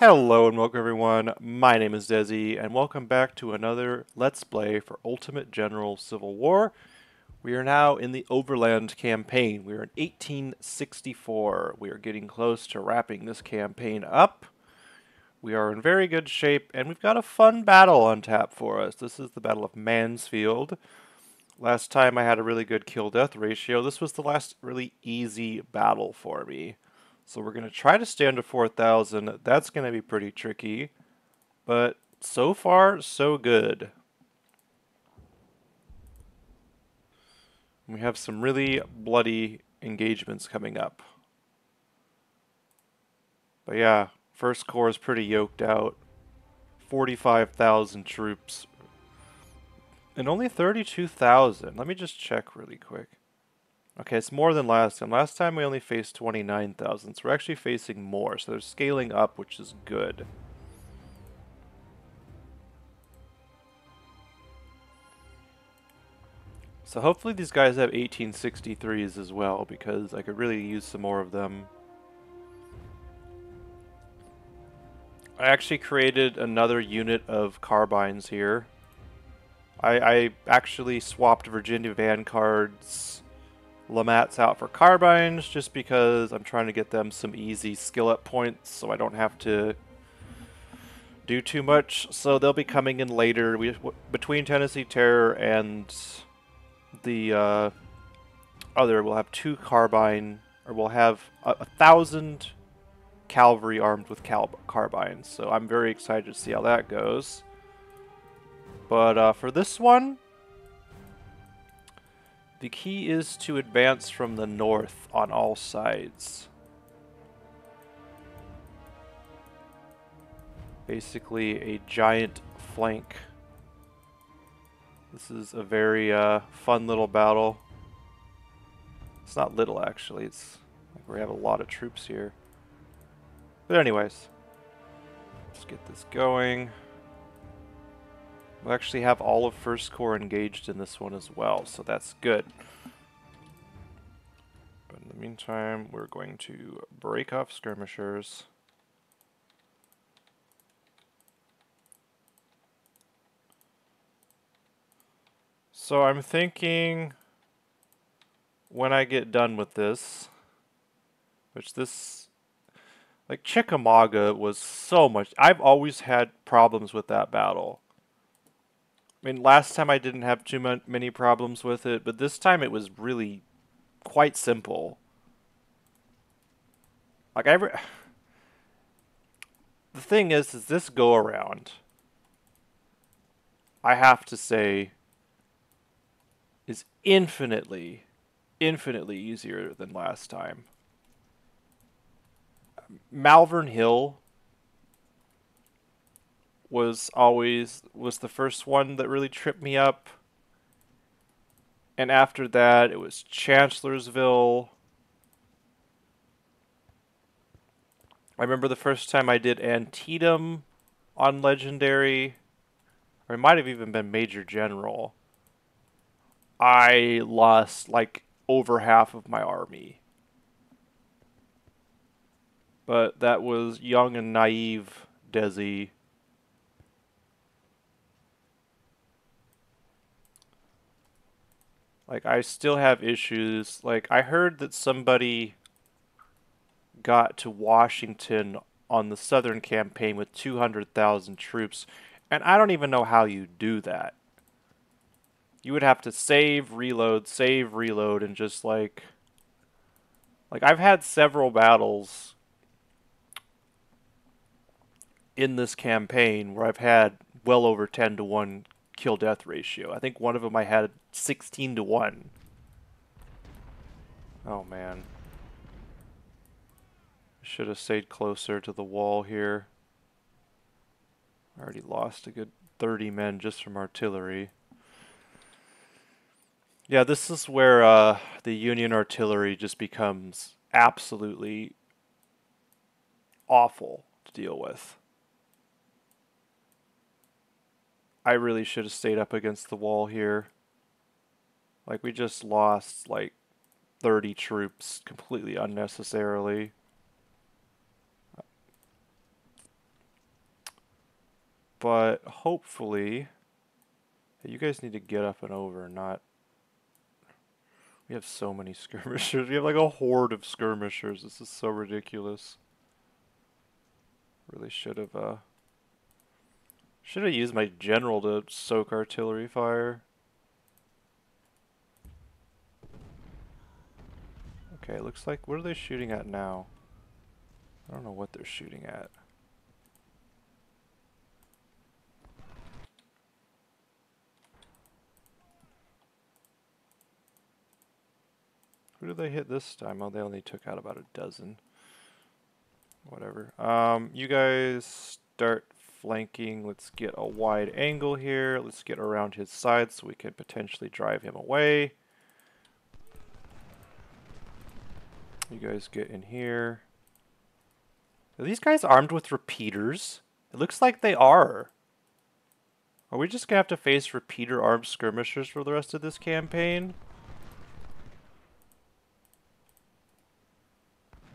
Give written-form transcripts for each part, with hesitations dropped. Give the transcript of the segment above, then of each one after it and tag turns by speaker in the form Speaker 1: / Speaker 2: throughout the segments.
Speaker 1: Hello and welcome everyone, my name is Desi, and welcome back to another Let's Play for Ultimate General Civil War. We are now in the Overland campaign. We are in 1864. We are getting close to wrapping this campaign up. We are in very good shape, and we've got a fun battle on tap for us. This is the Battle of Mansfield. Last time I had a really good kill-death ratio. This was the last really easy battle for me. So we're going to try to stay under 4,000. That's going to be pretty tricky. But so far, so good. We have some really bloody engagements coming up. But yeah, First Corps is pretty yoked out. 45,000 troops. And only 32,000. Let me just check really quick. Okay, it's more than last time. Last time we only faced 29,000, so we're actually facing more. So they're scaling up, which is good. So hopefully these guys have 1863s as well, because I could really use some more of them. I actually created another unit of carbines here. I actually swapped Virginia Vanguard's Lamats out for carbines just because I'm trying to get them some easy skill up points so I don't have to do too much. So they'll be coming in later. Between Tennessee Terror and the other, we'll have two carbine, or we'll have 1,000 cavalry armed with carbines. So I'm very excited to see how that goes. But for this one, the key is to advance from the north on all sides. Basically a giant flank. This is a very fun little battle. It's not little actually, it's like we have a lot of troops here. But anyways, let's get this going. We'll actually have all of First Corps engaged in this one as well, so that's good. But in the meantime, we're going to break off skirmishers. So I'm thinking when I get done with this, like Chickamauga was so much, I've always had problems with that battle. I mean, last time I didn't have too many problems with it, but this time it was really quite simple. Like, the thing is this go around, I have to say, is infinitely easier than last time. Malvern Hill was the first one that really tripped me up. And after that, it was Chancellorsville. I remember the first time I did Antietam on Legendary, or it might have even been Major General. I lost like over half of my army. But that was young and naive Desi. Like, I still have issues. Like, I heard that somebody got to Washington on the Southern campaign with 200,000 troops, and I don't even know how you do that. You would have to save, reload, and just like I've had several battles in this campaign where I've had well over 10 to 1 kill-death ratio. I think one of them I had 16 to 1. Oh man. Should have stayed closer to the wall here. I already lost a good 30 men just from artillery. Yeah, this is where the Union artillery just becomes absolutely awful to deal with. I really should have stayed up against the wall here. Like, we just lost like 30 troops completely unnecessarily. But hopefully, hey, you guys need to get up and over, not. We have so many skirmishers. We have like a horde of skirmishers. This is so ridiculous. Really should have used my general to soak artillery fire. Okay, looks like, what are they shooting at now? I don't know what they're shooting at. Who did they hit this time? Oh, they only took out about a dozen. Whatever. You guys start flanking. Let's get a wide angle here. Let's get around his side so we can potentially drive him away. You guys get in here. Are these guys armed with repeaters? It looks like they are. Are we just gonna have to face repeater armed skirmishers for the rest of this campaign?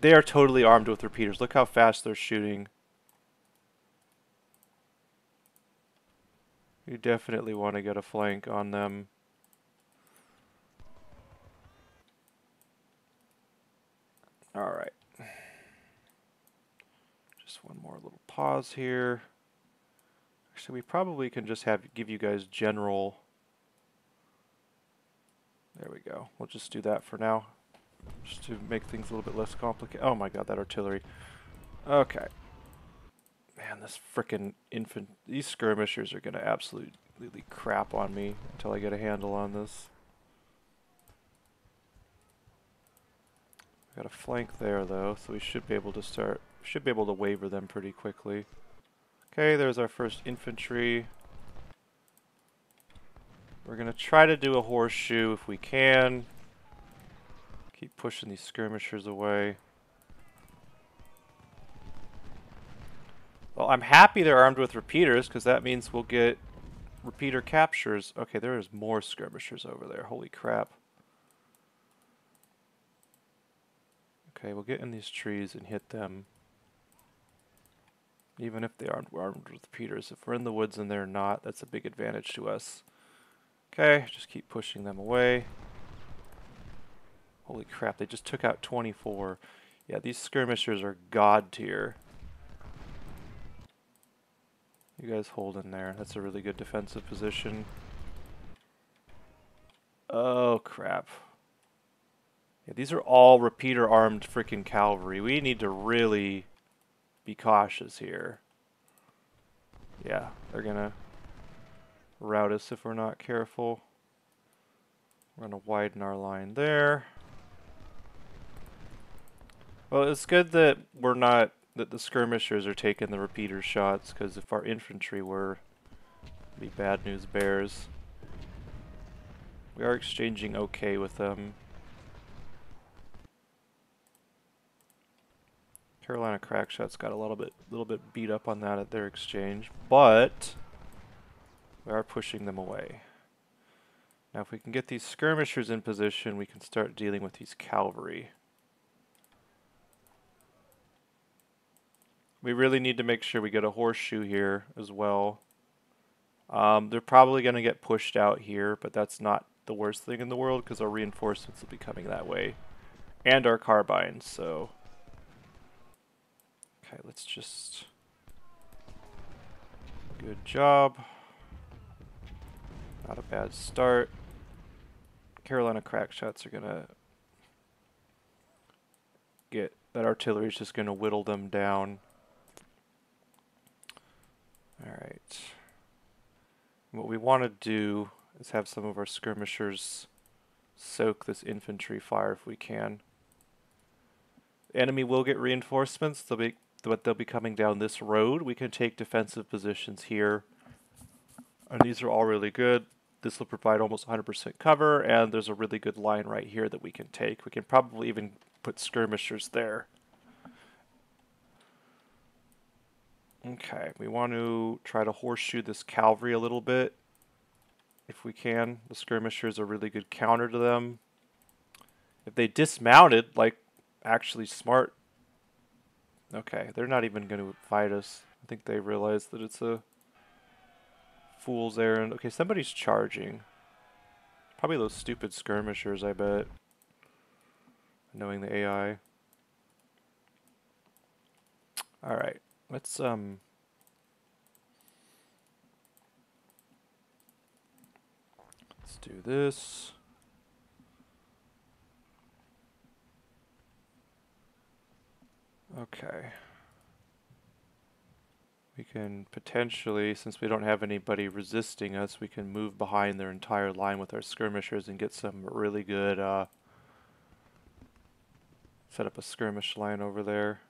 Speaker 1: They are totally armed with repeaters. Look how fast they're shooting. You definitely want to get a flank on them. Alright. Just one more little pause here. Actually, we probably can just give you guys general. There we go. We'll just do that for now. Just to make things a little bit less complicated. Oh my god, that artillery. Okay. Man, this frickin' these skirmishers are gonna absolutely crap on me until I get a handle on this. Got a flank there though, so we should be able to waver them pretty quickly. Okay, there's our first infantry. We're gonna try to do a horseshoe if we can. Keep pushing these skirmishers away. Well, I'm happy they're armed with repeaters, because that means we'll get repeater captures. Okay, there's more skirmishers over there. Holy crap. Okay, we'll get in these trees and hit them. Even if they aren't armed with repeaters. If we're in the woods and they're not, that's a big advantage to us. Okay, just keep pushing them away. Holy crap, they just took out 24. Yeah, these skirmishers are god tier. You guys hold in there. That's a really good defensive position. Oh, crap. Yeah, these are all repeater armed freaking cavalry. We need to really be cautious here. Yeah, they're gonna rout us if we're not careful. We're gonna widen our line there. Well, it's good that that the skirmishers are taking the repeater shots, because if our infantry were, it'd be bad news bears. We are exchanging okay with them. Carolina Crackshot's got a little bit beat up on that at their exchange, but we are pushing them away. Now if we can get these skirmishers in position, we can start dealing with these cavalry. We really need to make sure we get a horseshoe here as well. They're probably going to get pushed out here, but that's not the worst thing in the world, because our reinforcements will be coming that way. And our carbines, so... Okay, let's just... Good job. Not a bad start. Carolina Crackshots are gonna get... That artillery is just gonna whittle them down. Alright. What we want to do is have some of our skirmishers soak this infantry fire if we can. The enemy will get reinforcements, but they'll be coming down this road. We can take defensive positions here. And these are all really good. This will provide almost 100% cover, and there's a really good line right here that we can take. We can probably even put skirmishers there. Okay, we want to try to horseshoe this cavalry a little bit, if we can. The skirmishers are a really good counter to them. If they dismounted, like, actually smart... Okay, they're not even going to fight us. I think they realize that it's a fool's errand. Okay, somebody's charging. Probably those stupid skirmishers, I bet. Knowing the AI. Alright, let's do this. Okay. We can potentially, since we don't have anybody resisting us, we can move behind their entire line with our skirmishers and get some really good, set up a skirmish line over there.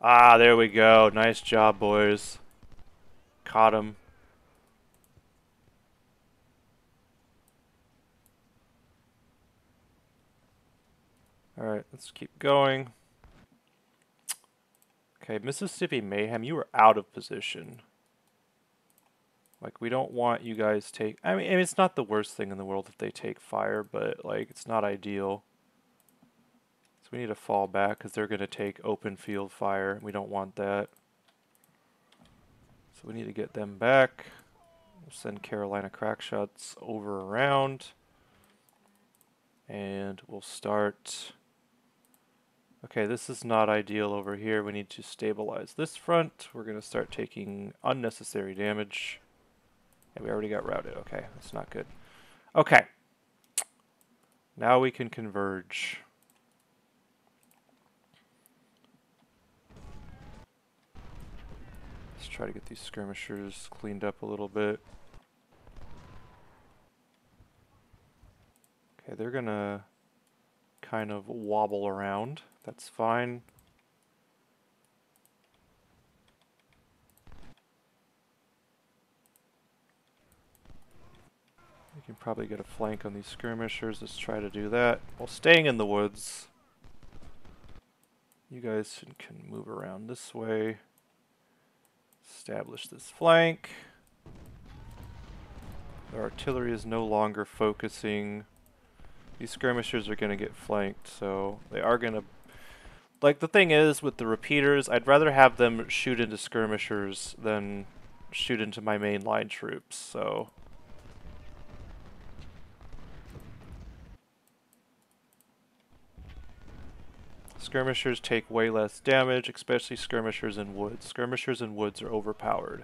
Speaker 1: Ah, there we go. Nice job, boys. Caught him. Alright, let's keep going. Okay, Mississippi Mayhem, you are out of position. Like, we don't want you guys take... I mean, it's not the worst thing in the world if they take fire, but, like, it's not ideal. So we need to fall back, because they're going to take open field fire. We don't want that. So we need to get them back. We'll send Carolina Crackshots over around. And we'll start... Okay, this is not ideal over here. We need to stabilize this front. We're going to start taking unnecessary damage. And we already got routed. Okay, that's not good. Okay. Now we can converge. Let's try to get these skirmishers cleaned up a little bit. Okay, they're going to kind of wobble around. That's fine. We can probably get a flank on these skirmishers. Let's try to do that while staying in the woods. You guys can move around this way. Establish this flank. The artillery is no longer focusing. These skirmishers are going to get flanked, so they are going to... Like, the thing is, with the repeaters, I'd rather have them shoot into skirmishers than shoot into my main line troops, so... Skirmishers take way less damage, especially skirmishers in woods. Skirmishers in woods are overpowered.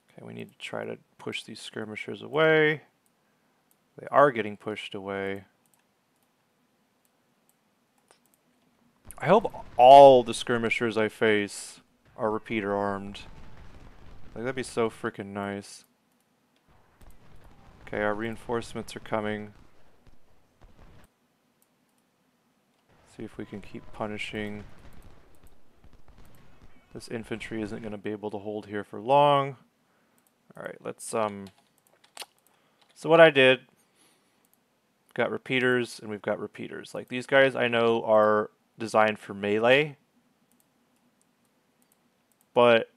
Speaker 1: Okay, we need to try to push these skirmishers away. They are getting pushed away. I hope all the skirmishers I face are repeater armed. Like, that'd be so freaking nice. Okay, our reinforcements are coming. See if we can keep punishing. This infantry isn't going to be able to hold here for long. Alright, let's, So what I did, got repeaters, and we've got repeaters. Like, these guys I know are designed for melee, but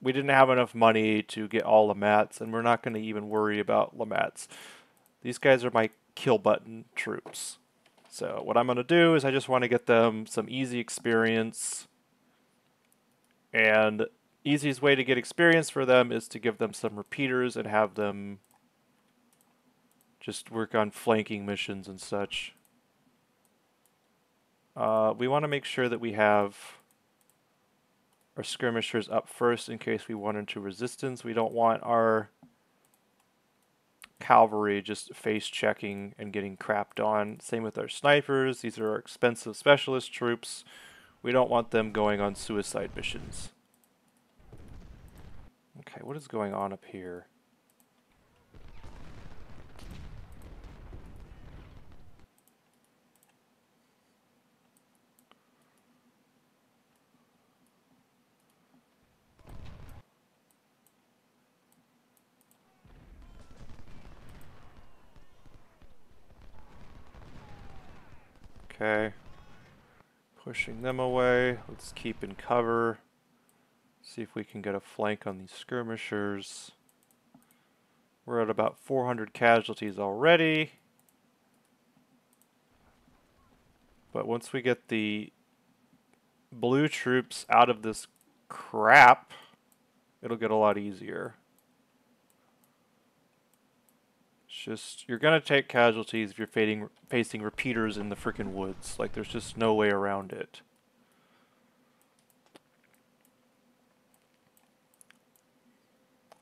Speaker 1: we didn't have enough money to get all Lamats, and we're not going to even worry about Lamats. These guys are my kill button troops. So what I'm going to do is I just want to get them some easy experience, and easiest way to get experience for them is to give them some repeaters and have them just work on flanking missions and such. We want to make sure that we have our skirmishers up first in case we run into resistance. We don't want our cavalry just face checking and getting crapped on. Same with our snipers. These are our expensive specialist troops. We don't want them going on suicide missions. Okay, what is going on up here? Okay, pushing them away. Let's keep in cover. See if we can get a flank on these skirmishers. We're at about 400 casualties already. But once we get the blue troops out of this crap, it'll get a lot easier. It's just, you're gonna take casualties if you're facing repeaters in the frickin' woods. Like, there's just no way around it.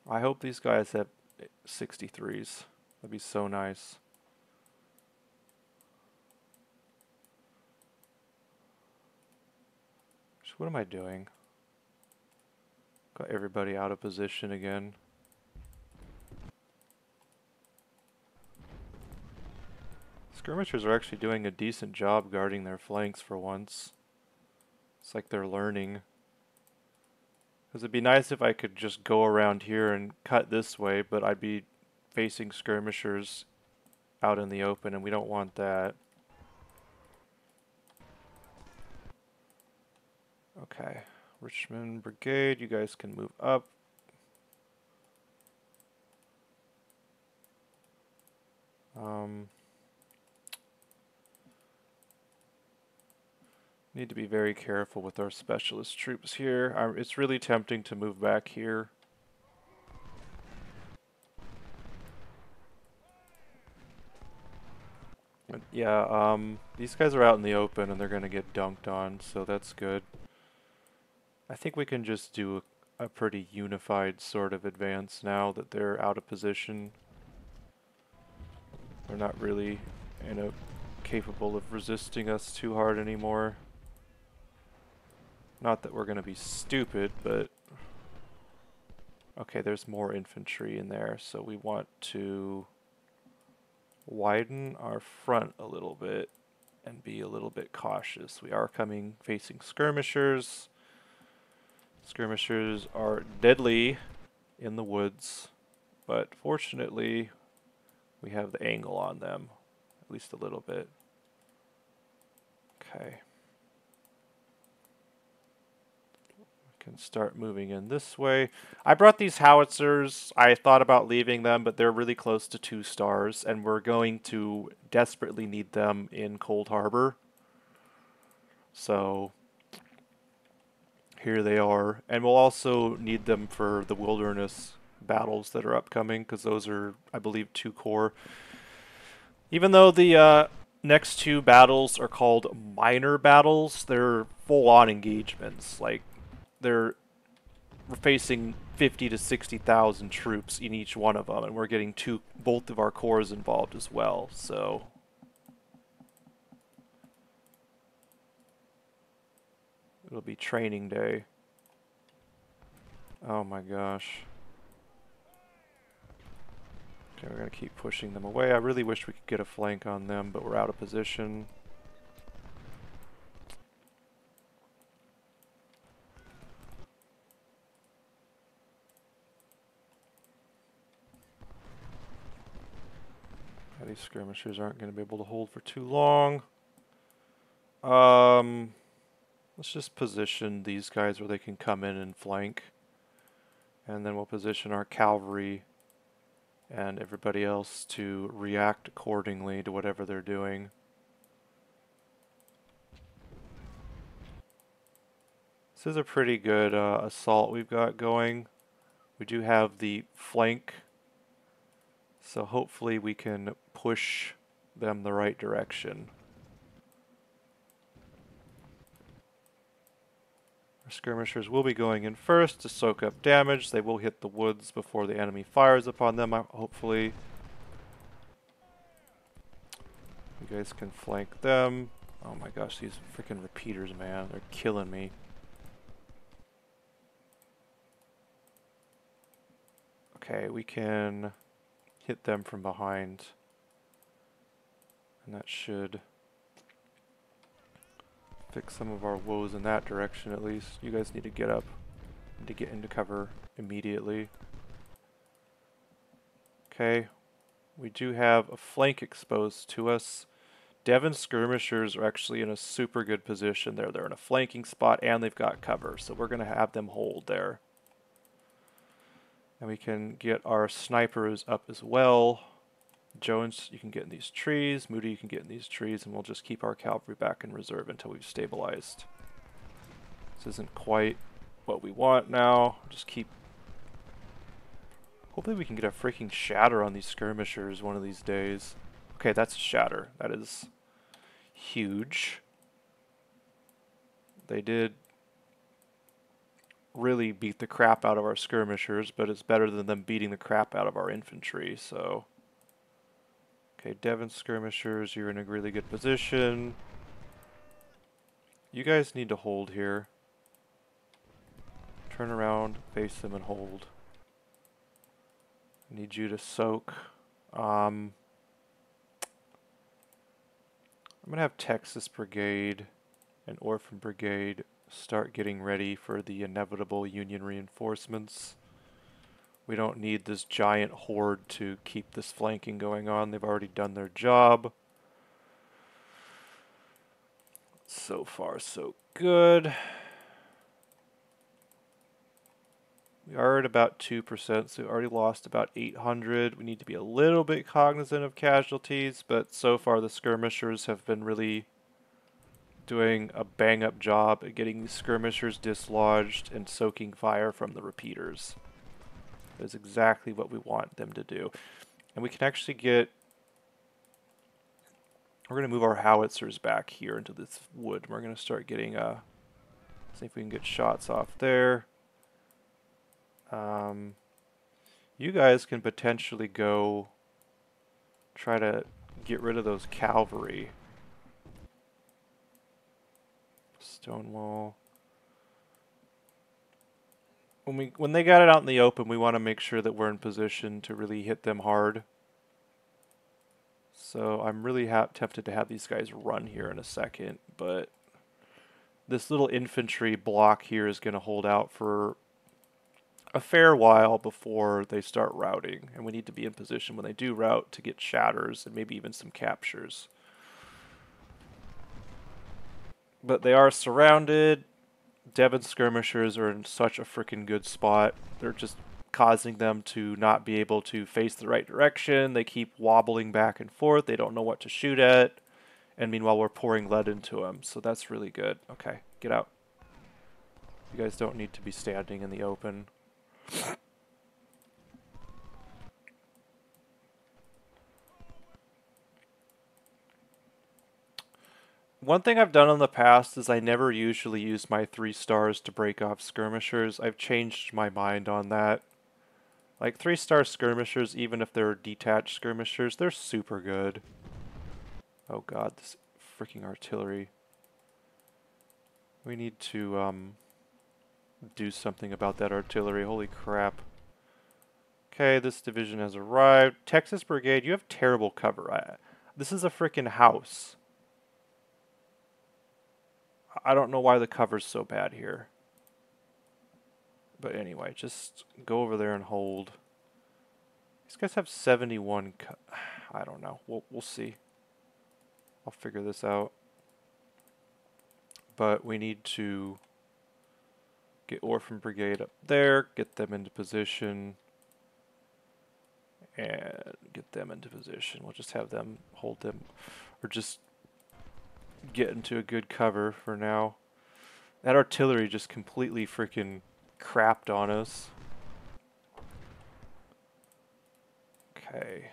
Speaker 1: I hope these guys have 63s. That'd be so nice. So what am I doing? Got everybody out of position again. Skirmishers are actually doing a decent job guarding their flanks for once. It's like they're learning. Because it'd be nice if I could just go around here and cut this way, but I'd be facing skirmishers out in the open, and we don't want that. Okay, Richmond Brigade, you guys can move up. Need to be very careful with our specialist troops here. It's really tempting to move back here. Yeah, these guys are out in the open and they're gonna get dunked on, so that's good. I think we can just do a pretty unified sort of advance now that they're out of position. They're not really, capable of resisting us too hard anymore. Not that we're gonna be stupid, but... Okay, there's more infantry in there, so we want to widen our front a little bit and be a little bit cautious. We are facing skirmishers. Skirmishers are deadly in the woods, but fortunately we have the angle on them, at least a little bit. Okay. Can start moving in this way. I brought these howitzers. I thought about leaving them, but they're really close to 2 stars, and we're going to desperately need them in Cold Harbor. So here they are, and we'll also need them for the wilderness battles that are upcoming, because those are, I believe, 2 core. Even though the next 2 battles are called minor battles, they're full-on engagements. Like, we're facing 50 to 60,000 troops in each one of them, and we're getting both of our corps involved as well. So it'll be training day. Oh my gosh. Okay, we're gonna keep pushing them away. I really wish we could get a flank on them, but we're out of position. These skirmishers aren't going to be able to hold for too long. Let's just position these guys where they can come in and flank. And then we'll position our cavalry and everybody else to react accordingly to whatever they're doing. This is a pretty good assault we've got going. We do have the flank, so hopefully we can push them the right direction. Our skirmishers will be going in first to soak up damage. They will hit the woods before the enemy fires upon them, hopefully. You guys can flank them. Oh my gosh, these freaking repeaters, man. They're killing me. Okay, we can hit them from behind. And that should fix some of our woes in that direction at least. You guys need to get up and to get into cover immediately. Okay, we do have a flank exposed to us. Devon skirmishers are actually in a super good position there. They're in a flanking spot and they've got cover, so we're going to have them hold there. And we can get our snipers up as well. Jones, you can get in these trees. Moody, you can get in these trees. And we'll just keep our cavalry back in reserve until we've stabilized. This isn't quite what we want now. Just keep... Hopefully we can get a freaking shatter on these skirmishers one of these days. Okay, that's a shatter. That is huge. They did really beat the crap out of our skirmishers, but it's better than them beating the crap out of our infantry, so... Okay, Devon skirmishers, you're in a really good position. You guys need to hold here. Turn around, face them, and hold. I need you to soak. I'm going to have Texas Brigade and Orphan Brigade start getting ready for the inevitable Union reinforcements. We don't need this giant horde to keep this flanking going on. They've already done their job. So far, so good. We are at about 2%, so we already lost about 800. We need to be a little bit cognizant of casualties, but so far the skirmishers have been really doing a bang-up job at getting these skirmishers dislodged and soaking fire from the repeaters. That's exactly what we want them to do. And we can actually get... We're going to move our howitzers back here into this wood. We're going to start getting... see if we can get shots off there. You guys can potentially go try to get rid of those cavalry. Stonewall. When they got it out in the open, we want to make sure that we're in position to really hit them hard. So I'm really tempted to have these guys run here in a second, but this little infantry block here is going to hold out for a fair while before they start routing, and we need to be in position when they do rout to get shatters and maybe even some captures. But they are surrounded. Devon skirmishers are in such a freaking good spot. They're just causing them to not be able to face the right direction. They keep wobbling back and forth. They don't know what to shoot at. And meanwhile, we're pouring lead into them. So that's really good. Okay, get out. You guys don't need to be standing in the open. One thing I've done in the past is I never usually use my 3 stars to break off skirmishers. I've changed my mind on that. Like 3-star skirmishers, even if they're detached skirmishers, they're super good. Oh god, this freaking artillery. We need to do something about that artillery. Holy crap. Okay, this division has arrived. Texas Brigade, you have terrible cover. This is a freaking house. I don't know why the cover's so bad here. But anyway, just go over there and hold. These guys have 71. I don't know. We'll see. I'll figure this out. But we need to get Orphan Brigade up there, get them into position, and get them into position. We'll just have them hold them, or just get into a good cover for now. That artillery just completely freaking crapped on us. Okay.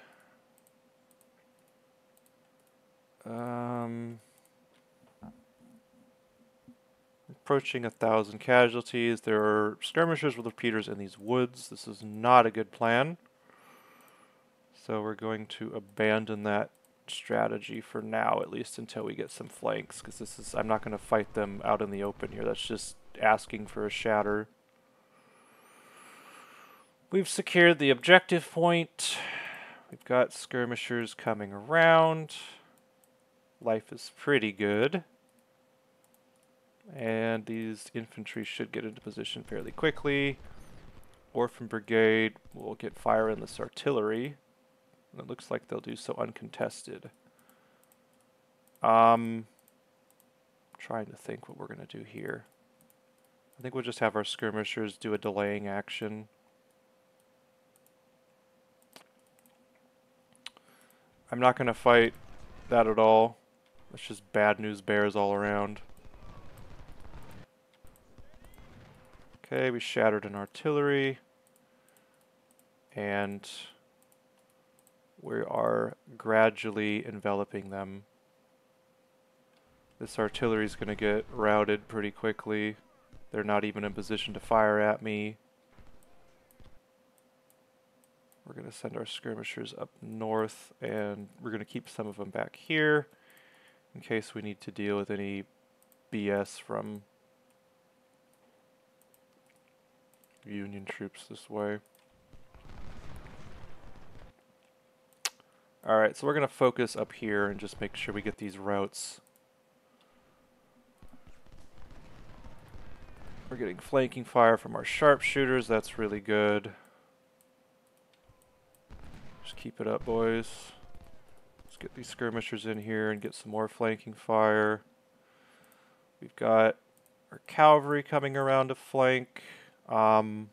Speaker 1: Approaching 1,000 casualties. There are skirmishers with repeaters in these woods. This is not a good plan. So we're going to abandon that strategy for now, at least until we get some flanks, because I'm not going to fight them out in the open here. That's just asking for a shatter. We've secured the objective point. We've got skirmishers coming around. Life is pretty good. And these infantry should get into position fairly quickly. Orphan Brigade will get fire in this artillery. And it looks like they'll do so uncontested. Trying to think what we're going to do here. I think we'll just have our skirmishers do a delaying action. I'm not going to fight that at all. It's just bad news bears all around. Okay, we shattered an artillery. And we are gradually enveloping them. This artillery is going to get routed pretty quickly. They're not even in position to fire at me. We're going to send our skirmishers up north, and we're going to keep some of them back here in case we need to deal with any BS from Union troops this way. Alright, so we're going to focus up here and just make sure we get these routes. We're getting flanking fire from our sharpshooters. That's really good. Just keep it up, boys. Let's get these skirmishers in here and get some more flanking fire. We've got our cavalry coming around to flank. I'm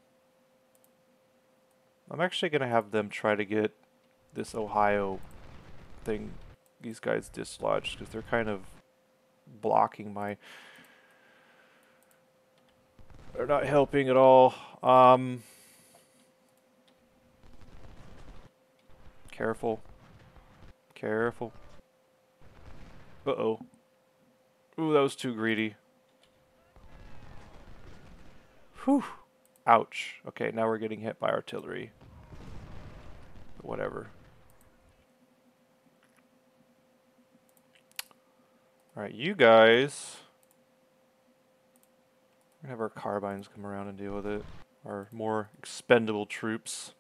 Speaker 1: actually going to have them try to get this Ohio thing, these guys dislodged, because they're kind of blocking my... They're not helping at all. Careful. Careful. Uh-oh. Ooh, that was too greedy. Whew. Ouch. Okay, now we're getting hit by artillery. Whatever. Alright, you guys... We're gonna have our carbines come around and deal with it. Our more expendable troops.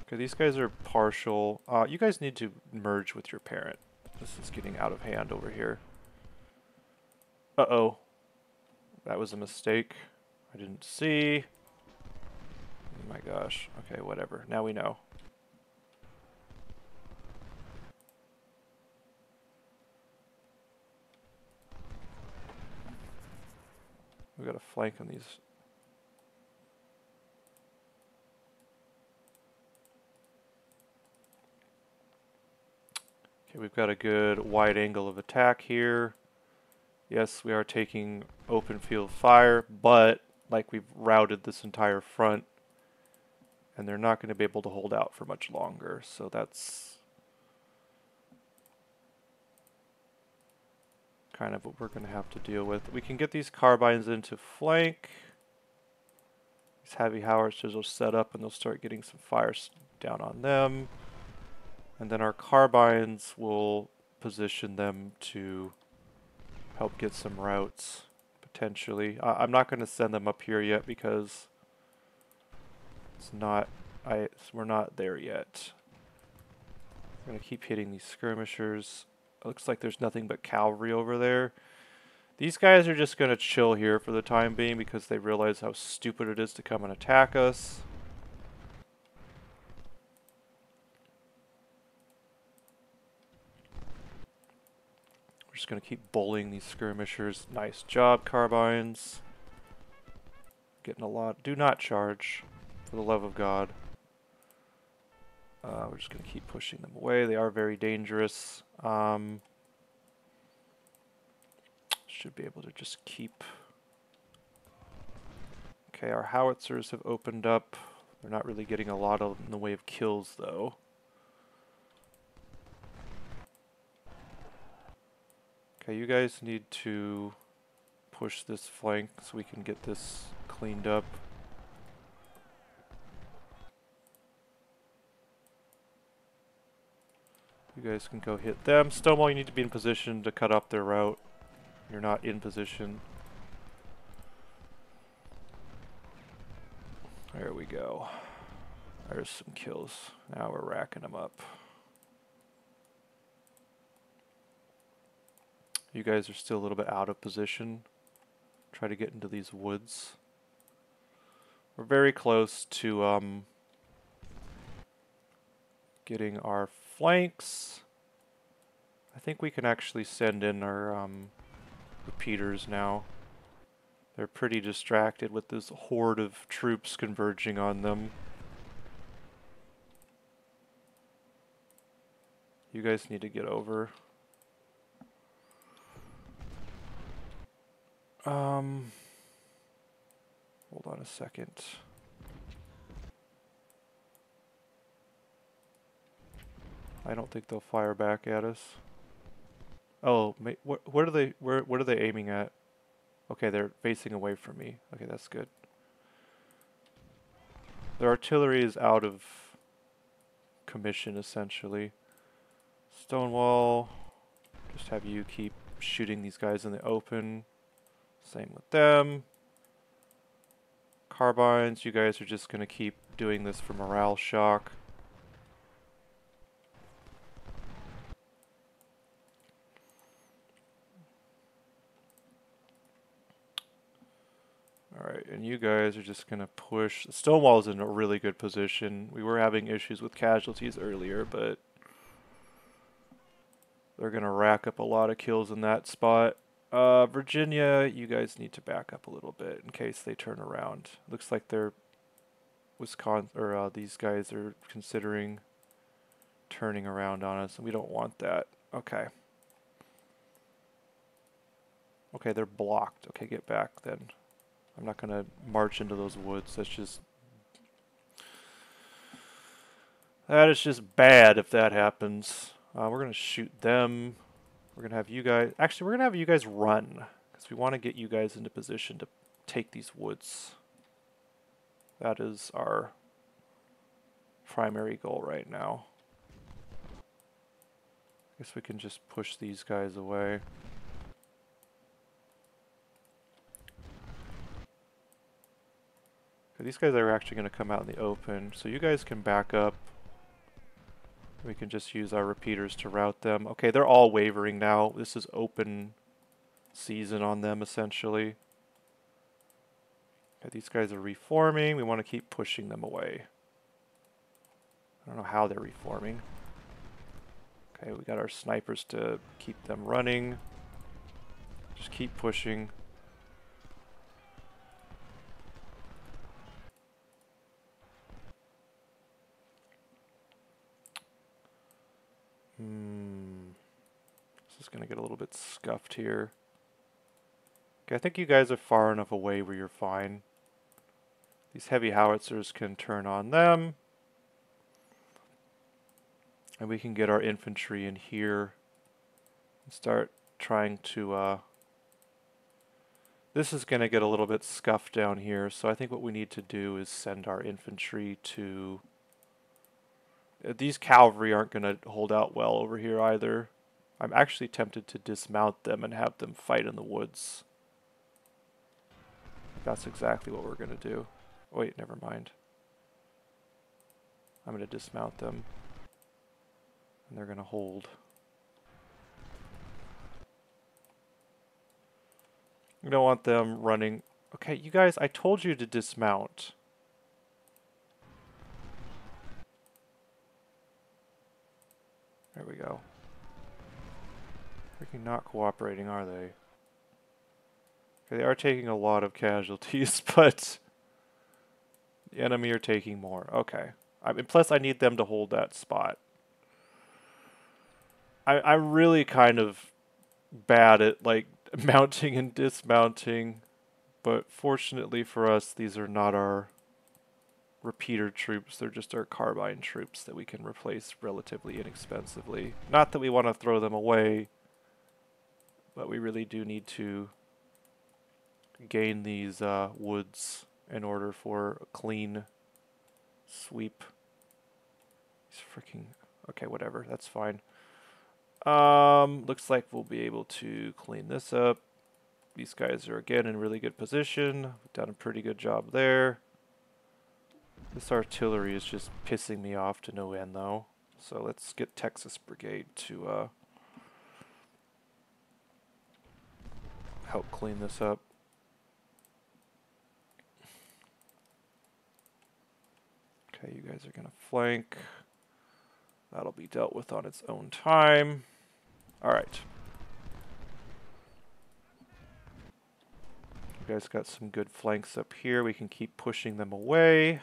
Speaker 1: Okay, these guys are partial. You guys need to merge with your parent. This is getting out of hand over here. Uh-oh. That was a mistake. I didn't see. Oh my gosh. Okay, whatever. Now we know. We got a flank on these. Okay, we've got a good wide angle of attack here. Yes, we are taking open field fire, but like we've routed this entire front, and they're not going to be able to hold out for much longer, so that's kind of what we're going to have to deal with. We can get these carbines into flank. These heavy howitzers will set up and they'll start getting some fire down on them. And then our carbines will position them to help get some routes, potentially. I'm not going to send them up here yet because it's not, we're not there yet. I'm going to keep hitting these skirmishers. It looks like there's nothing but cavalry over there. These guys are just going to chill here for the time being because they realize how stupid it is to come and attack us. We're just going to keep bullying these skirmishers. Nice job, carbines. Getting a lot. Do not charge, for the love of God. We're just going to keep pushing them away. They are very dangerous. Should be able to just keep... Okay, our howitzers have opened up. They're not really getting a lot in the way of kills, though. Okay, you guys need to push this flank so we can get this cleaned up. You guys can go hit them. Stonewall, you need to be in position to cut off their route. You're not in position. There we go. There's some kills. Now we're racking them up. You guys are still a little bit out of position. Try to get into these woods. We're very close to getting our flanks. I think we can actually send in our repeaters now. They're pretty distracted with this horde of troops converging on them. You guys need to get over. Hold on a second. I don't think they'll fire back at us. Oh, what are they? What are they aiming at? Okay, they're facing away from me. Okay, that's good. Their artillery is out of commission, essentially. Stonewall. Just have you keep shooting these guys in the open. Same with them. Carbines, you guys are just going to keep doing this for morale shock. Alright, and you guys are just going to push. Stonewall's in a really good position. We were having issues with casualties earlier, but they're going to rack up a lot of kills in that spot. Virginia, you guys need to back up a little bit in case they turn around. Looks like they're these guys are considering turning around on us, and we don't want that. Okay. Okay, they're blocked. Okay, get back then. I'm not going to march into those woods. That is just bad if that happens. We're going to shoot them. We're going to have you guys... Actually, we're going to have you guys run. Because we want to get you guys into position to take these woods. That is our primary goal right now. I guess we can just push these guys away. These guys are actually going to come out in the open, so you guys can back up. We can just use our repeaters to route them. Okay, they're all wavering now. This is open season on them, essentially. Okay, these guys are reforming. We want to keep pushing them away. I don't know how they're reforming. Okay, we got our snipers to keep them running. Just keep pushing. This is going to get a little bit scuffed here. Okay, I think you guys are far enough away where you're fine. These heavy howitzers can turn on them. And we can get our infantry in here and start trying to... This is going to get a little bit scuffed down here, so I think what we need to do is send our infantry to... These cavalry aren't going to hold out well over here either. I'm actually tempted to dismount them and have them fight in the woods. That's exactly what we're going to do. Wait, never mind. I'm going to dismount them. And they're going to hold. We don't want them running. Okay, you guys, I told you to dismount. There we go. Freaking not cooperating, are they? Okay, they are taking a lot of casualties, but the enemy are taking more. Okay. Plus, I need them to hold that spot. I'm really kind of bad at, like, mounting and dismounting, but fortunately for us, these are not our repeater troops. They're just our carbine troops that we can replace relatively inexpensively. Not that we want to throw them away, but we really do need to gain these woods in order for a clean sweep. These freaking... Okay, whatever. That's fine. Looks like we'll be able to clean this up. These guys are again in really good position. We've done a pretty good job there. This artillery is just pissing me off to no end though. So let's get Texas Brigade to help clean this up. Okay, you guys are gonna flank. That'll be dealt with on its own time. Alright. You guys got some good flanks up here. We can keep pushing them away.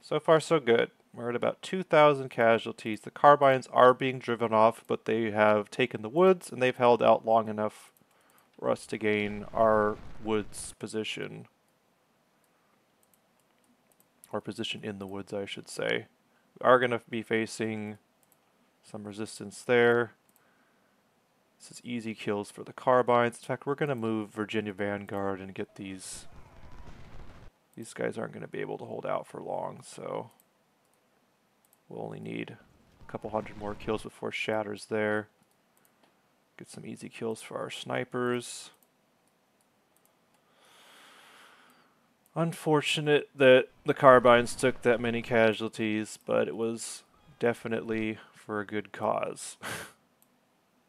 Speaker 1: So far, so good. We're at about 2,000 casualties. The carbines are being driven off, but they have taken the woods, and they've held out long enough for us to gain our woods position. Or position in the woods, I should say. We are going to be facing some resistance there. This is easy kills for the carbines. In fact, we're going to move Virginia Vanguard and get these. These guys aren't going to be able to hold out for long, so we'll only need a couple hundred more kills before shatters there. Get some easy kills for our snipers. Unfortunate that the carbines took that many casualties, but it was definitely for a good cause.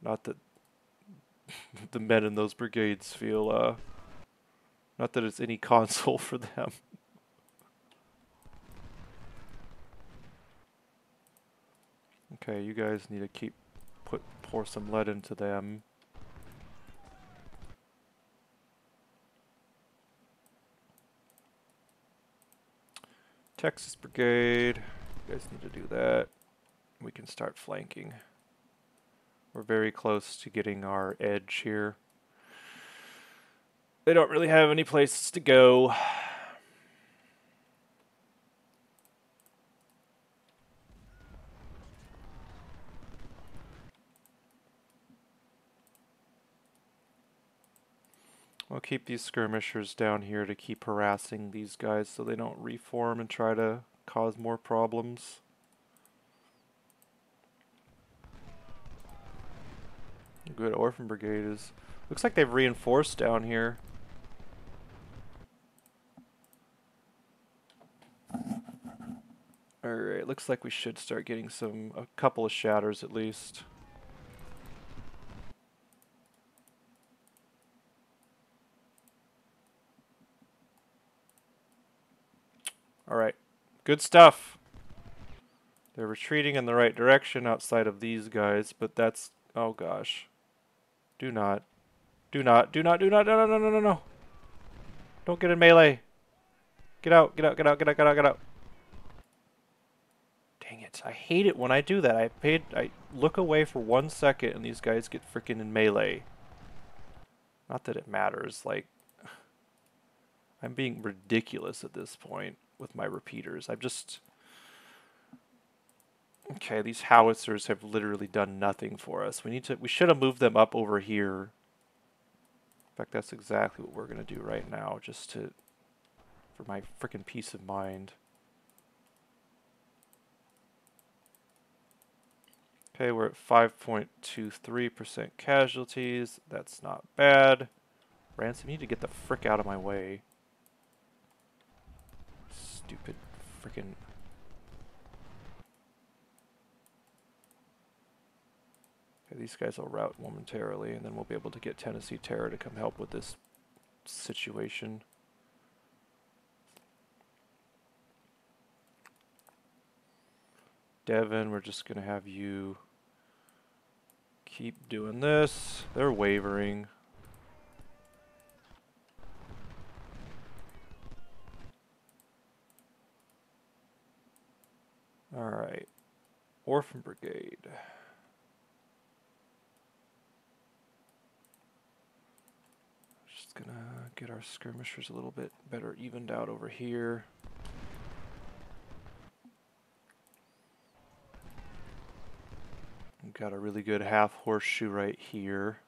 Speaker 1: Not that the men in those brigades feel, not that it's any console for them. Okay, you guys need to pour some lead into them. Texas Brigade, you guys need to do that. We can start flanking. We're very close to getting our edge here. They don't really have any places to go. We'll keep these skirmishers down here to keep harassing these guys so they don't reform and try to cause more problems. Good Orphan Brigade is... Looks like they've reinforced down here. Alright, looks like we should start getting a couple of shatters at least. Alright, good stuff. They're retreating in the right direction outside of these guys, but that's... Oh gosh. Do not. Do not. Do not. Do not. No, no, no, no, no, no. Don't get in melee. Get out. Get out. Get out. Get out. Get out. Get out. Dang it. I hate it when I do that. I look away for 1 second and these guys get freaking in melee. Not that it matters. Like, I'm being ridiculous at this point with my repeaters. I've just... Okay, these howitzers have literally done nothing for us. We should have moved them up over here. In fact, that's exactly what we're going to do right now, just for my frickin' peace of mind. Okay, we're at 5.23% casualties. That's not bad. Ransom, you need to get the frick out of my way. Stupid frickin'... These guys will rout momentarily, and then we'll be able to get Tennessee Terror to come help with this situation. Devin, we're just going to have you keep doing this. They're wavering. Alright. Orphan Brigade. Gonna get our skirmishers a little bit better evened out over here. We've got a really good half horseshoe right here.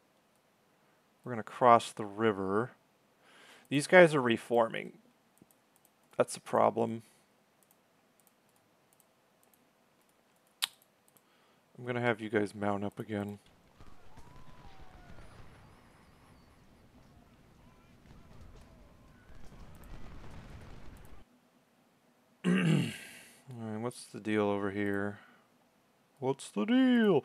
Speaker 1: We're gonna cross the river. These guys are reforming. That's a problem. I'm gonna have you guys mount up again. Alright, what's the deal over here? What's the deal?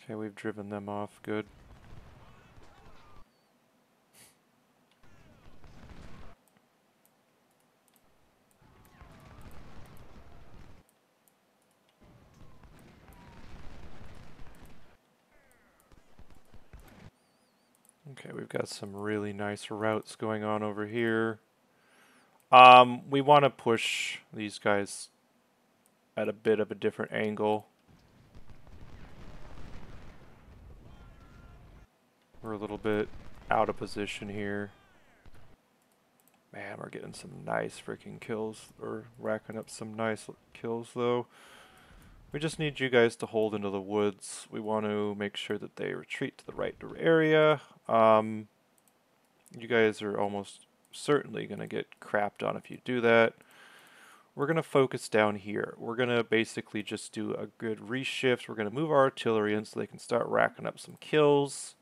Speaker 1: Okay, we've driven them off. Good. Okay, we've got some really nice routes going on over here. We want to push these guys at a bit of a different angle. We're a little bit out of position here. Man, we're getting some nice freaking kills. We're racking up some nice kills, though. We just need you guys to hold into the woods. We want to make sure that they retreat to the right area. You guys are almost certainly going to get crapped on if you do that. We're going to focus down here. We're going to basically just do a good reshift. We're going to move our artillery in so they can start racking up some kills.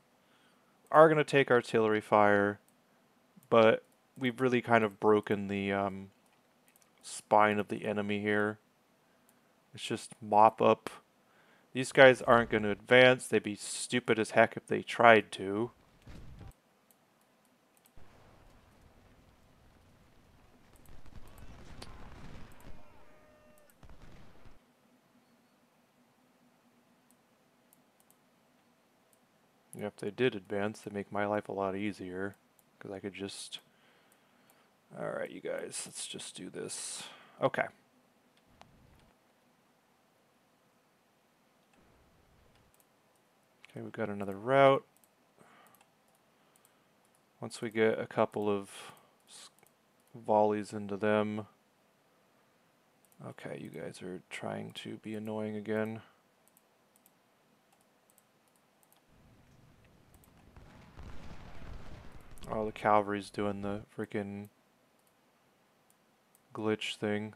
Speaker 1: Are going to take artillery fire, but we've really kind of broken the spine of the enemy here. Let's just mop up. These guys aren't going to advance. They'd be stupid as heck if they tried to. Yeah, if they did advance, they'd make my life a lot easier. Because I could just... Alright, you guys, let's just do this. Okay. Okay, we've got another route. Once we get a couple of volleys into them. Okay, you guys are trying to be annoying again. Oh, the cavalry's doing the freaking glitch thing.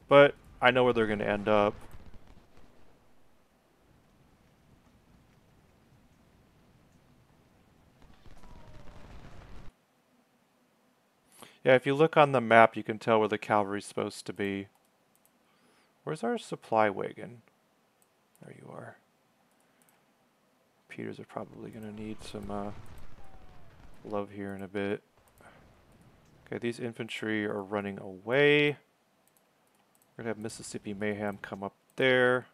Speaker 1: But I know where they're going to end up. Yeah, if you look on the map, you can tell where the cavalry's supposed to be. Where's our supply wagon? There you are. Peters are probably going to need some love here in a bit. Okay, these infantry are running away. We're going to have Mississippi Mayhem come up there.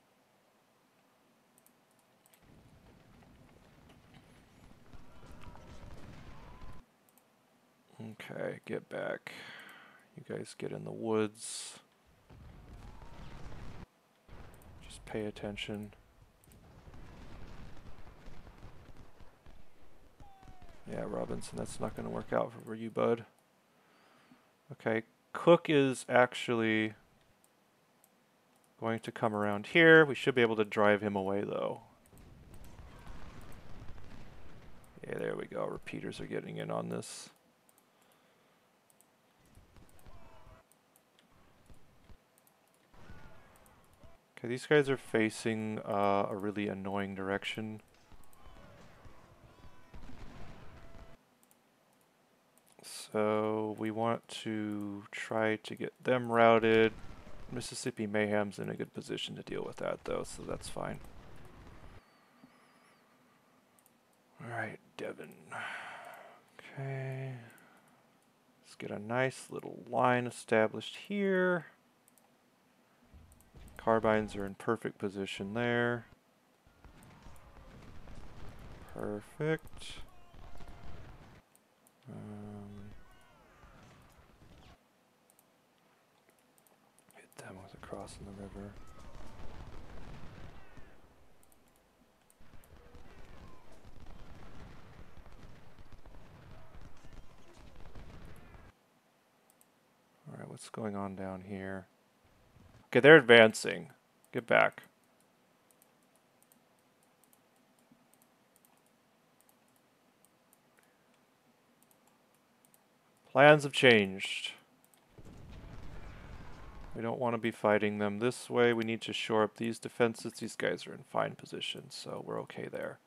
Speaker 1: Okay, get back. You guys get in the woods. Just pay attention. Yeah, Robinson, that's not going to work out for you, bud. Okay, Cook is actually going to come around here. We should be able to drive him away, though. Yeah, there we go. Repeaters are getting in on this. Okay, these guys are facing a really annoying direction. So we want to try to get them routed. Mississippi Mayhem's in a good position to deal with that, though, so that's fine. Alright, Devon. Okay. Let's get a nice little line established here. Carbines are in perfect position there. Perfect. Hit them with a cross in the river. Alright, what's going on down here? Okay, they're advancing. Get back. Plans have changed. We don't want to be fighting them this way. We need to shore up these defenses. These guys are in fine position, so we're okay there.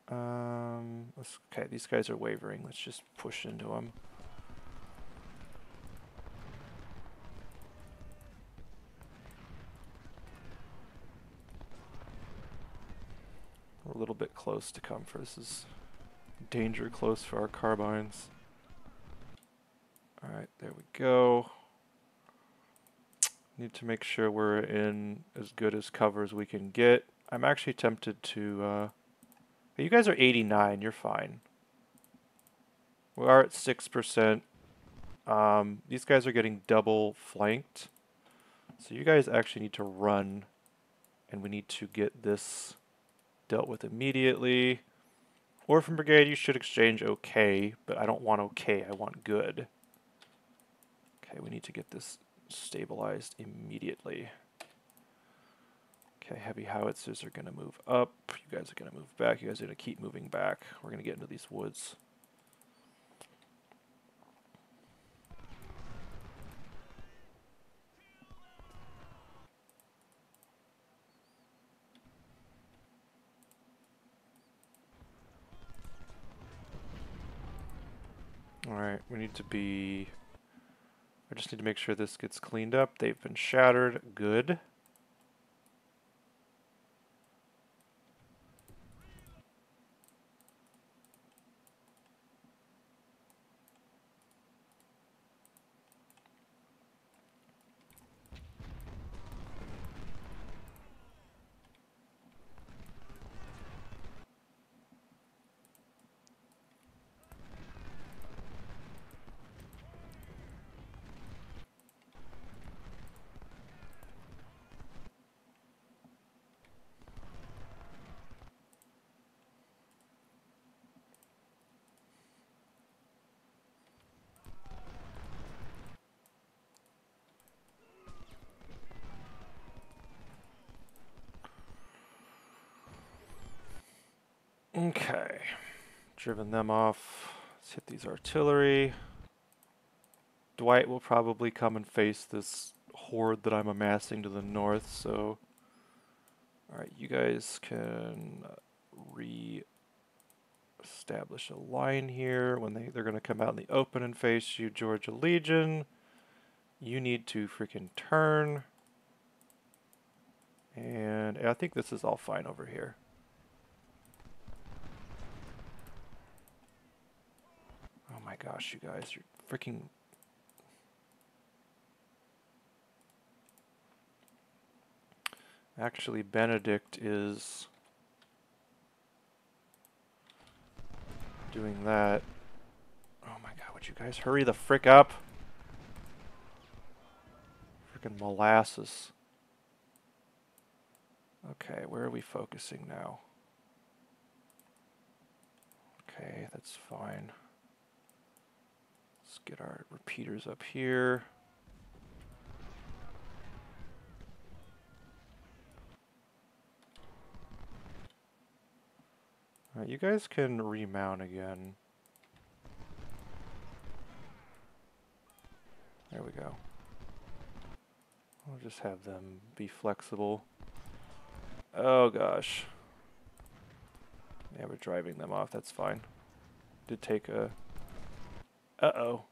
Speaker 1: Okay, these guys are wavering. Let's just push into them. little bit close to comfort. This is danger close for our carbines. Alright, there we go. Need to make sure we're in as good as cover as we can get. I'm actually tempted to... you guys are 89, you're fine. We are at 6%. These guys are getting double flanked. So you guys actually need to run, and we need to get this dealt with immediately. Orphan Brigade, you should exchange okay, but I don't want okay, I want good. Okay, we need to get this stabilized immediately. Okay, heavy howitzers are going to move up. You guys are going to move back. You guys are going to keep moving back. We're going to get into these woods. Alright, we need to be... I just need to make sure this gets cleaned up. They've been shattered. Good. Okay. Driven them off. Let's hit these artillery. Dwight will probably come and face this horde that I'm amassing to the north, so... Alright, you guys can re-establish a line here. When they're going to come out in the open and face you, Georgia Legion. You need to freaking turn. And I think this is all fine over here. Oh my gosh, you guys, you're freaking... Actually, Benedict is doing that. Oh my god, would you guys hurry the frick up? Freaking molasses. Okay, where are we focusing now? Okay, that's fine. Let's get our repeaters up here. Alright, you guys can remount again. There we go. I'll just have them be flexible. Oh gosh. Yeah, we're driving them off, that's fine. Did take a... Uh-oh.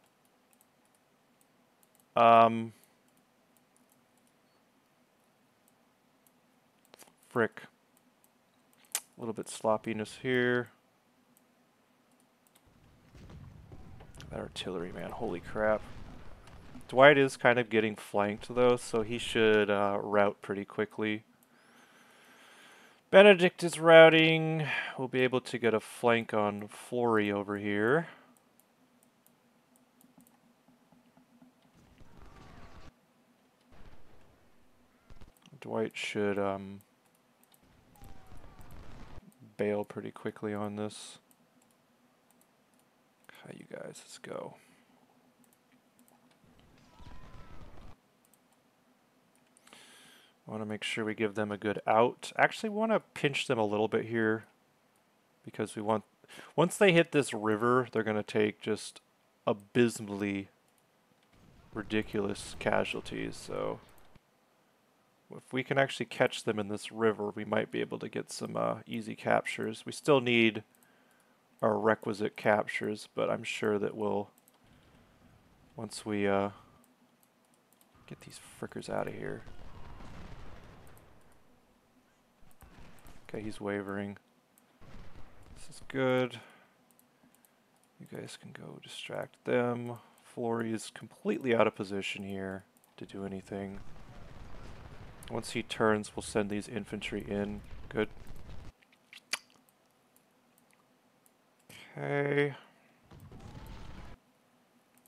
Speaker 1: Frick. A little bit sloppiness here. That artillery, man, holy crap. Dwight is kind of getting flanked though, so he should route pretty quickly. Benedict is routing. We'll be able to get a flank on Flory over here. Dwight should bail pretty quickly on this. Okay, you guys, let's go. I want to make sure we give them a good out. Actually want to pinch them a little bit here because we want... Once they hit this river, they're going to take just abysmally ridiculous casualties, so... If we can actually catch them in this river, we might be able to get some easy captures. We still need our requisite captures, but I'm sure that we'll... Once we get these frickers out of here. Okay, he's wavering. This is good. You guys can go distract them. Flory is completely out of position here to do anything. Once he turns, we'll send these infantry in. Good. Okay.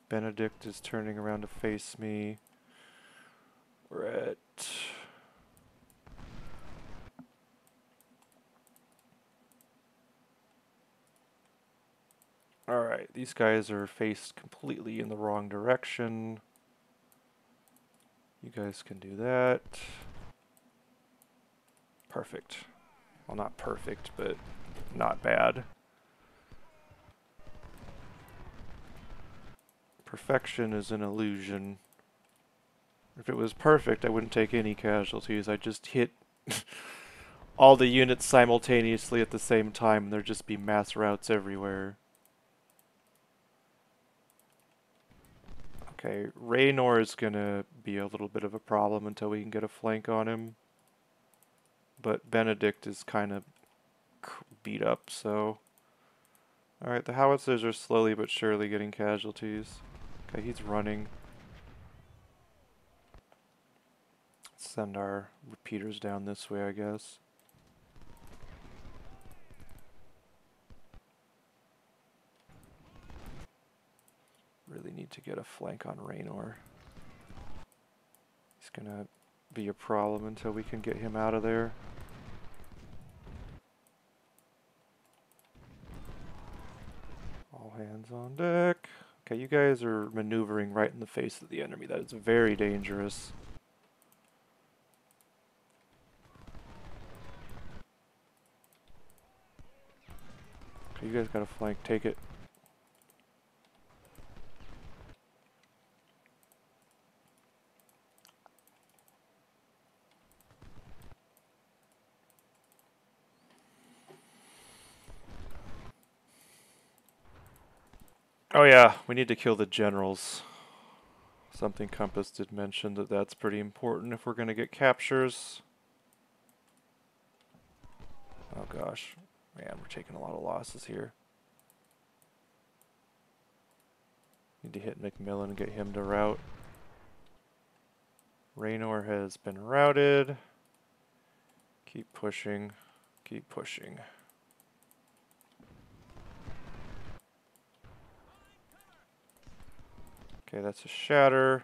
Speaker 1: Benedict is turning around to face me. We're at... Alright, these guys are faced completely in the wrong direction. You guys can do that. Perfect. Well, not perfect, but not bad. Perfection is an illusion. If it was perfect, I wouldn't take any casualties. I'd just hit all the units simultaneously at the same time, and there'd just be mass routes everywhere. Okay, Raynor is gonna be a little bit of a problem until we can get a flank on him. But Benedict is kind of beat up, so... Alright, the howitzers are slowly but surely getting casualties. Okay, he's running. Send our repeaters down this way, I guess. Really need to get a flank on Raynor. He's gonna be a problem until we can get him out of there. All hands on deck. Okay, you guys are maneuvering right in the face of the enemy. That is very dangerous. Okay, you guys got a flank. Take it. Oh yeah, we need to kill the generals. Something Compass did mention that that's pretty important if we're going to get captures. Oh gosh, man, we're taking a lot of losses here. Need to hit McMillan and get him to rout. Raynor has been routed. Keep pushing. Keep pushing. Okay, that's a shatter.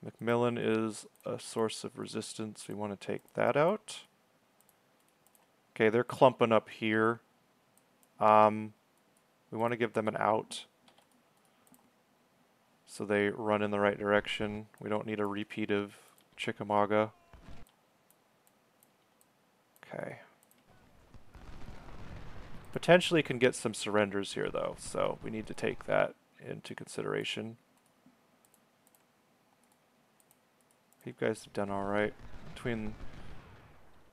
Speaker 1: McMillan is a source of resistance. We want to take that out. Okay, they're clumping up here. We want to give them an out so they run in the right direction. We don't need a repeat of Chickamauga. Okay. Potentially can get some surrenders here though, so we need to take that into consideration. You guys have done alright. Between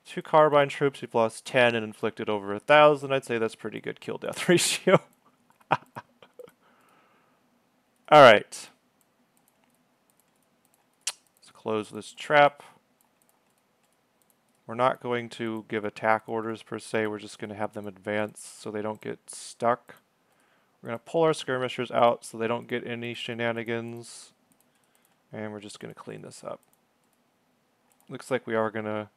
Speaker 1: two carbine troops, we've lost 10 and inflicted over 1,000. I'd say that's pretty good kill-death ratio. Alright. Let's close this trap. We're not going to give attack orders per se, we're just going to have them advance so they don't get stuck. We're going to pull our skirmishers out so they don't get any shenanigans. And we're just going to clean this up. Looks like we are going to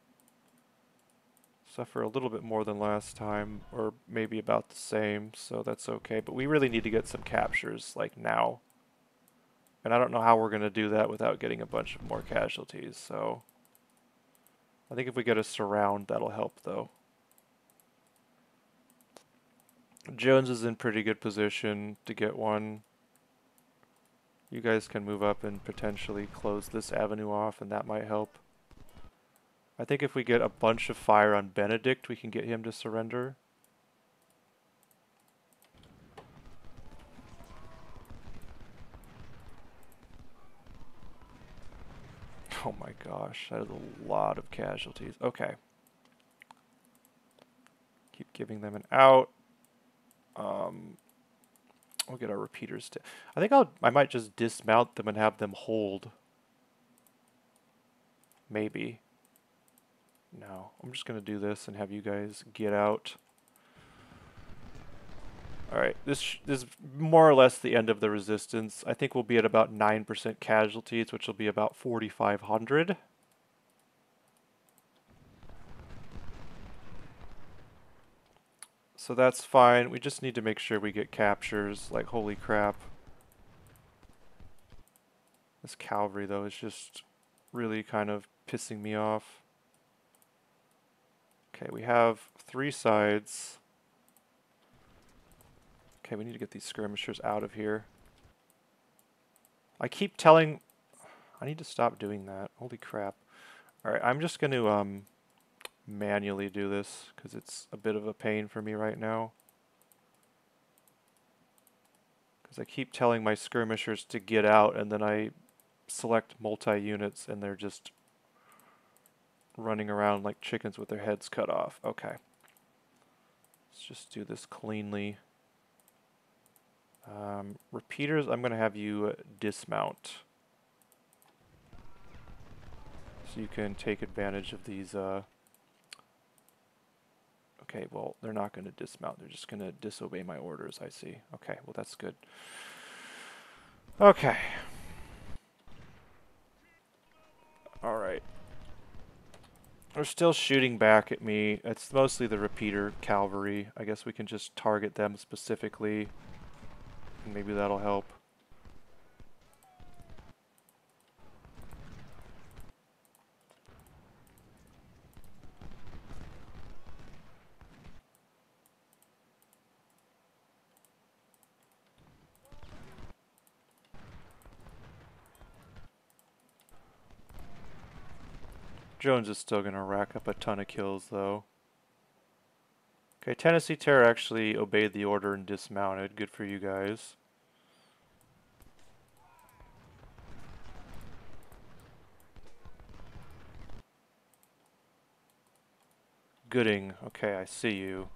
Speaker 1: suffer a little bit more than last time, or maybe about the same, so that's okay. But we really need to get some captures, like now. And I don't know how we're going to do that without getting a bunch of more casualties, so... I think if we get a surround, that'll help, though. Jones is in pretty good position to get one. You guys can move up and potentially close this avenue off, and that might help. I think if we get a bunch of fire on Benedict, we can get him to surrender. Oh my gosh, that is a lot of casualties. Okay. Keep giving them an out. We'll get our repeaters to... I think I might just dismount them and have them hold. Maybe. No, I'm just going to do this and have you guys get out. Alright, this is more or less the end of the resistance. I think we'll be at about 9% casualties, which will be about 4,500. So that's fine. We just need to make sure we get captures. Like, holy crap. This cavalry, though, is just really kind of pissing me off. Okay, we have 3 sides. Okay, we need to get these skirmishers out of here. I keep telling... I need to stop doing that. Holy crap. Alright, I'm just going to manually do this, because it's a bit of a pain for me right now. Because I keep telling my skirmishers to get out, and then I select multi-units, and they're just running around like chickens with their heads cut off. Okay. Let's just do this cleanly. Repeaters, I'm going to have you dismount. So you can take advantage of these. Okay, well, they're not going to dismount. They're just going to disobey my orders, I see. Okay, well, that's good. Okay. Alright. They're still shooting back at me. It's mostly the repeater cavalry. I guess we can just target them specifically. Maybe that'll help. Jones is still going to rack up a ton of kills, though. Okay, Tennessee Terror actually obeyed the order and dismounted. Good for you guys. Gooding. Okay, I see you.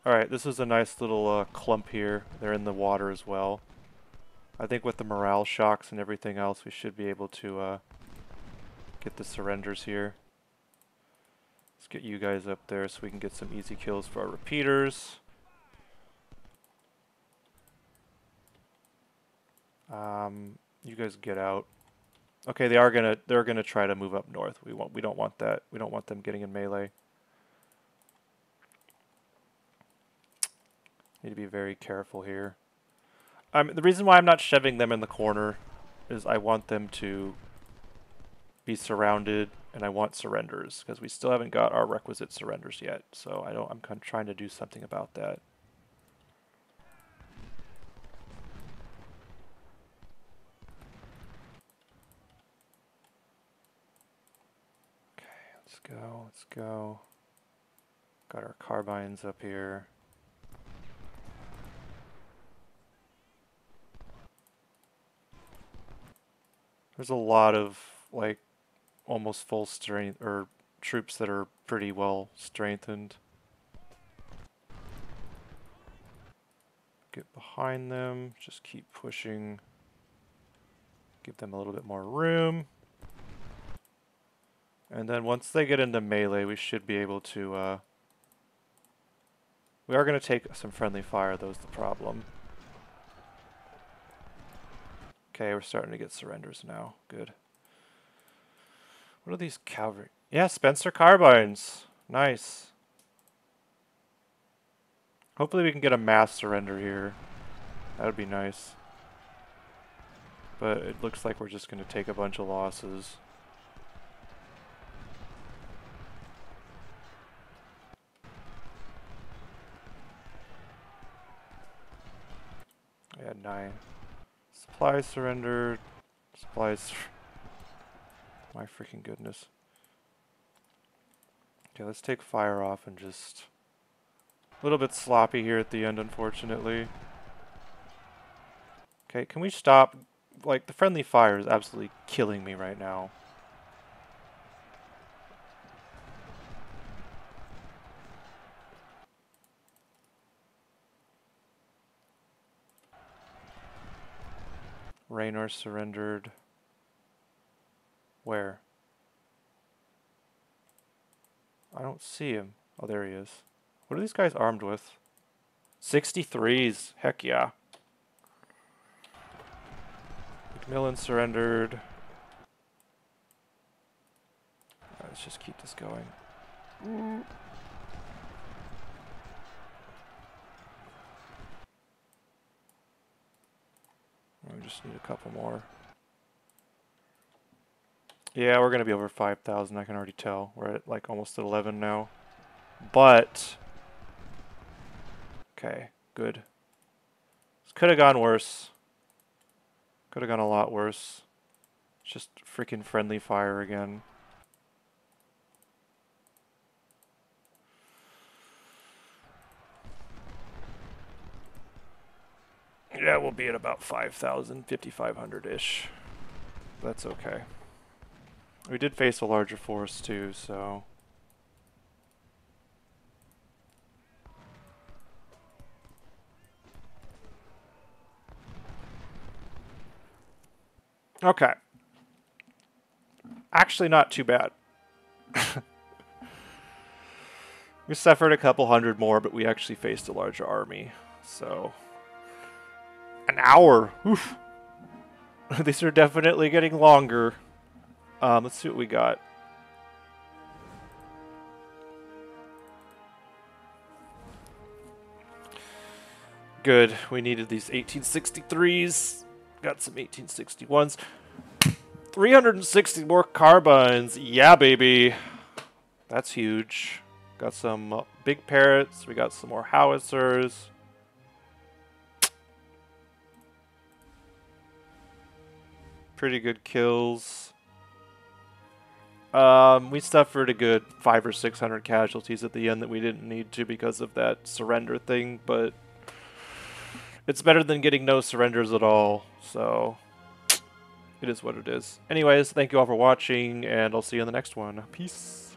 Speaker 1: Alright, this is a nice little clump here. They're in the water as well. I think with the morale shocks and everything else, we should be able to get the surrenders here. Let's get you guys up there so we can get some easy kills for our repeaters. You guys get out. Okay, they're gonna try to move up north. We don't want that. We don't want them getting in melee. Need to be very careful here. The reason why I'm not shoving them in the corner is I want them to be surrounded, and I want surrenders because we still haven't got our requisite surrenders yet. So I'm kind of trying to do something about that. Okay, let's go. Let's go. Got our carbines up here. There's a lot of like almost full strength or troops that are pretty well strengthened. Get behind them, just keep pushing. Give them a little bit more room. And then once they get into melee, we should be able to we are going to take some friendly fire, though, is the problem. Okay, we're starting to get surrenders now. Good. What are these cavalry? Yeah, Spencer carbines. Nice. Hopefully we can get a mass surrender here. That would be nice. But it looks like we're just going to take a bunch of losses. Yeah, 9. Supplies surrendered. Supplies. My freaking goodness. Okay, let's take fire off and just... A little bit sloppy here at the end, unfortunately. Okay, can we stop? Like, the friendly fire is absolutely killing me right now. Raynor surrendered. Where? I don't see him. Oh, there he is. What are these guys armed with? 63s. Heck yeah. McMillan surrendered. Alright, let's just keep this going. We just need a couple more. Yeah, we're going to be over 5,000, I can already tell. We're at like almost at 11 now. But... okay, good. This could have gone worse. Could have gone a lot worse. It's just freaking friendly fire again. Yeah, we'll be at about 5,000, 5,500-ish. That's okay. We did face a larger force too, so... okay. Actually not too bad. We suffered a couple hundred more, but we actually faced a larger army, so... an hour! Oof! These are definitely getting longer. Let's see what we got. Good. We needed these 1863s. Got some 1861s. 360 more carbines. Yeah, baby. That's huge. Got some big parrots. We got some more howitzers. Pretty good kills. We suffered a good 500 or 600 casualties at the end that we didn't need to because of that surrender thing, but it's better than getting no surrenders at all, so it is what it is. Anyways, thank you all for watching, and I'll see you in the next one. Peace.